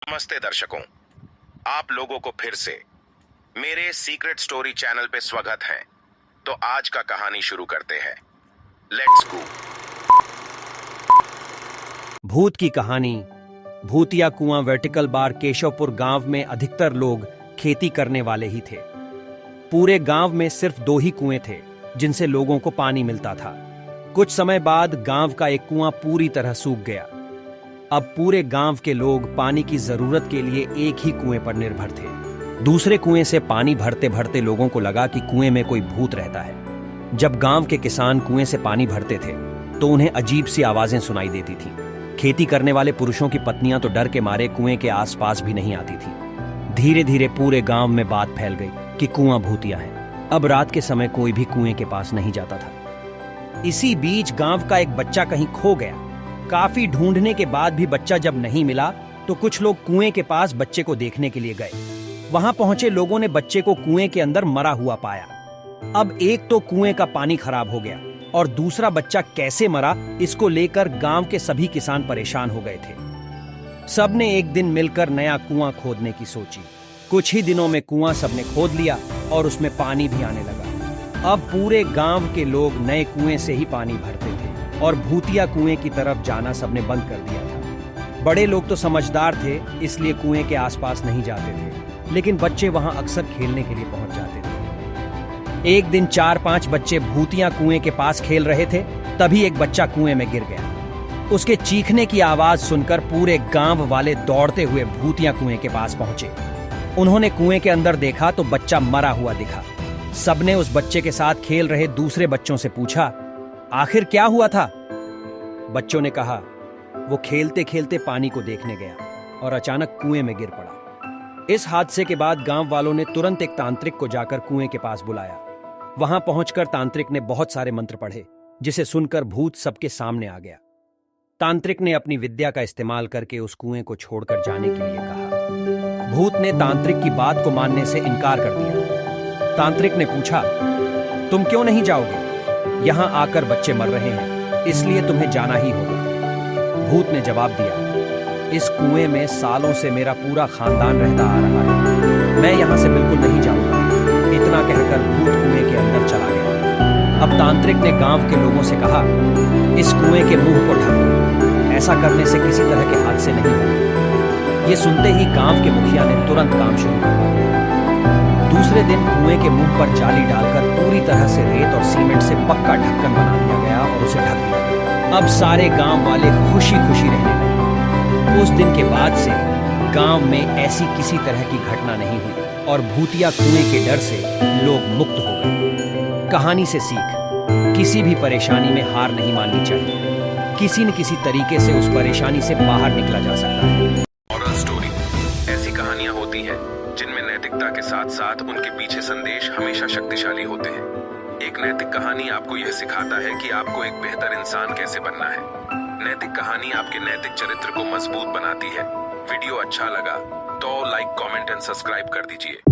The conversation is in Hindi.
नमस्ते दर्शकों, आप लोगों को फिर से मेरे सीक्रेट स्टोरी चैनल पे स्वागत है। तो आज का कहानी शुरू करते हैं। Let's go. भूत की कहानी। भूतिया कुआं वर्टिकल बार केशवपुर गांव में अधिकतर लोग खेती करने वाले ही थे। पूरे गांव में सिर्फ 2 ही कुएं थे जिनसे लोगों को पानी मिलता था। कुछ समय बाद गांव का एक कुआं पूरी तरह सूख गया। अब पूरे गांव के लोग पानी की जरूरत के लिए एक ही कुएं पर निर्भर थे। दूसरे कुएं से पानी भरते भरते लोगों को लगा कि कुएं में कोई भूत रहता है। जब गांव के किसान कुएं से पानी भरते थे तो उन्हें अजीब सी आवाजें सुनाई देती थीं। खेती करने वाले पुरुषों की पत्नियां तो डर के मारे कुएं के आसपास भी नहीं आती थीं। धीरे धीरे पूरे गांव में बात फैल गई कि कुआं भूतिया है। अब रात के समय कोई भी कुएं के पास नहीं जाता था। इसी बीच गांव का एक बच्चा कहीं खो गया। काफी ढूंढने के बाद भी बच्चा जब नहीं मिला तो कुछ लोग कुएं के पास बच्चे को देखने के लिए गए। वहां पहुंचे लोगों ने बच्चे को कुएं के अंदर मरा हुआ पाया। अब एक तो कुएं का पानी खराब हो गया और दूसरा बच्चा कैसे मरा, इसको लेकर गांव के सभी किसान परेशान हो गए थे। सबने एक दिन मिलकर नया कुआं खोदने की सोची। कुछ ही दिनों में कुआं सबने खोद लिया और उसमें पानी भी आने लगा। अब पूरे गांव के लोग नए कुएं से ही पानी भरते थे और भूतिया कुएं की तरफ जाना सबने बंद कर दिया था। बड़े लोग तो समझदार थे, इसलिए कुएं के आसपास नहीं जाते थे, लेकिन बच्चे वहां अक्सर खेलने के लिए पहुंच जाते थे। एक दिन 4-5 बच्चे भूतिया कुएं के पास खेल रहे थे, तभी एक बच्चा कुएं में गिर गया। उसके चीखने की आवाज सुनकर पूरे गांव वाले दौड़ते हुए भूतिया कुएं के पास पहुंचे। उन्होंने कुएं के अंदर देखा तो बच्चा मरा हुआ दिखा। सबने उस बच्चे के साथ खेल रहे दूसरे बच्चों से पूछा, आखिर क्या हुआ था? बच्चों ने कहा, वो खेलते खेलते पानी को देखने गया और अचानक कुएं में गिर पड़ा। इस हादसे के बाद गांव वालों ने तुरंत एक तांत्रिक को जाकर कुएं के पास बुलाया। वहां पहुंचकर तांत्रिक ने बहुत सारे मंत्र पढ़े, जिसे सुनकर भूत सबके सामने आ गया। तांत्रिक ने अपनी विद्या का इस्तेमाल करके उस कुएं को छोड़कर जाने के लिए कहा। भूत ने तांत्रिक की बात को मानने से इनकार कर दिया। तांत्रिक ने पूछा, तुम क्यों नहीं जाओगे? यहां आकर बच्चे मर रहे हैं, इसलिए तुम्हें जाना ही होगा। भूत ने जवाब दिया, इस कुएं में सालों से मेरा पूरा खानदान रहता आ रहा है, मैं यहां से बिल्कुल नहीं जाऊंगा। इतना कहकर भूत कुएं के अंदर चला गया। अब तांत्रिक ने गांव के लोगों से कहा, इस कुएं के मुंह को ढक दो, ऐसा करने से किसी तरह के हादसे नहीं होंगे। ये सुनते ही गांव के मुखिया ने तुरंत काम शुरू कर दिया। दूसरे दिन कुएं के मुंह पर जाली डालकर पूरी तरह से रेत और सीमेंट से पक्का ढक्कन बना दिया गया और उसे ढक दिया गया। अब सारे गांव वाले खुशी खुशी रहने लगे। उस दिन के बाद से गांव में ऐसी किसी तरह की घटना नहीं हुई और भूतिया कुएं के डर से लोग मुक्त हो गए। कहानी से सीख, किसी भी परेशानी में हार नहीं माननी चाहिए। किसी न किसी तरीके से उस परेशानी से बाहर निकला जा सकता है। मॉरल स्टोरी ऐसी कहानियां होती हैं जिनमें नैतिकता के साथ साथ उनके पीछे संदेश हमेशा शक्तिशाली होते हैं। एक नैतिक कहानी आपको यह सिखाता है कि आपको एक बेहतर इंसान कैसे बनना है। नैतिक कहानी आपके नैतिक चरित्र को मजबूत बनाती है। वीडियो अच्छा लगा तो लाइक, कमेंट एंड सब्सक्राइब कर दीजिए।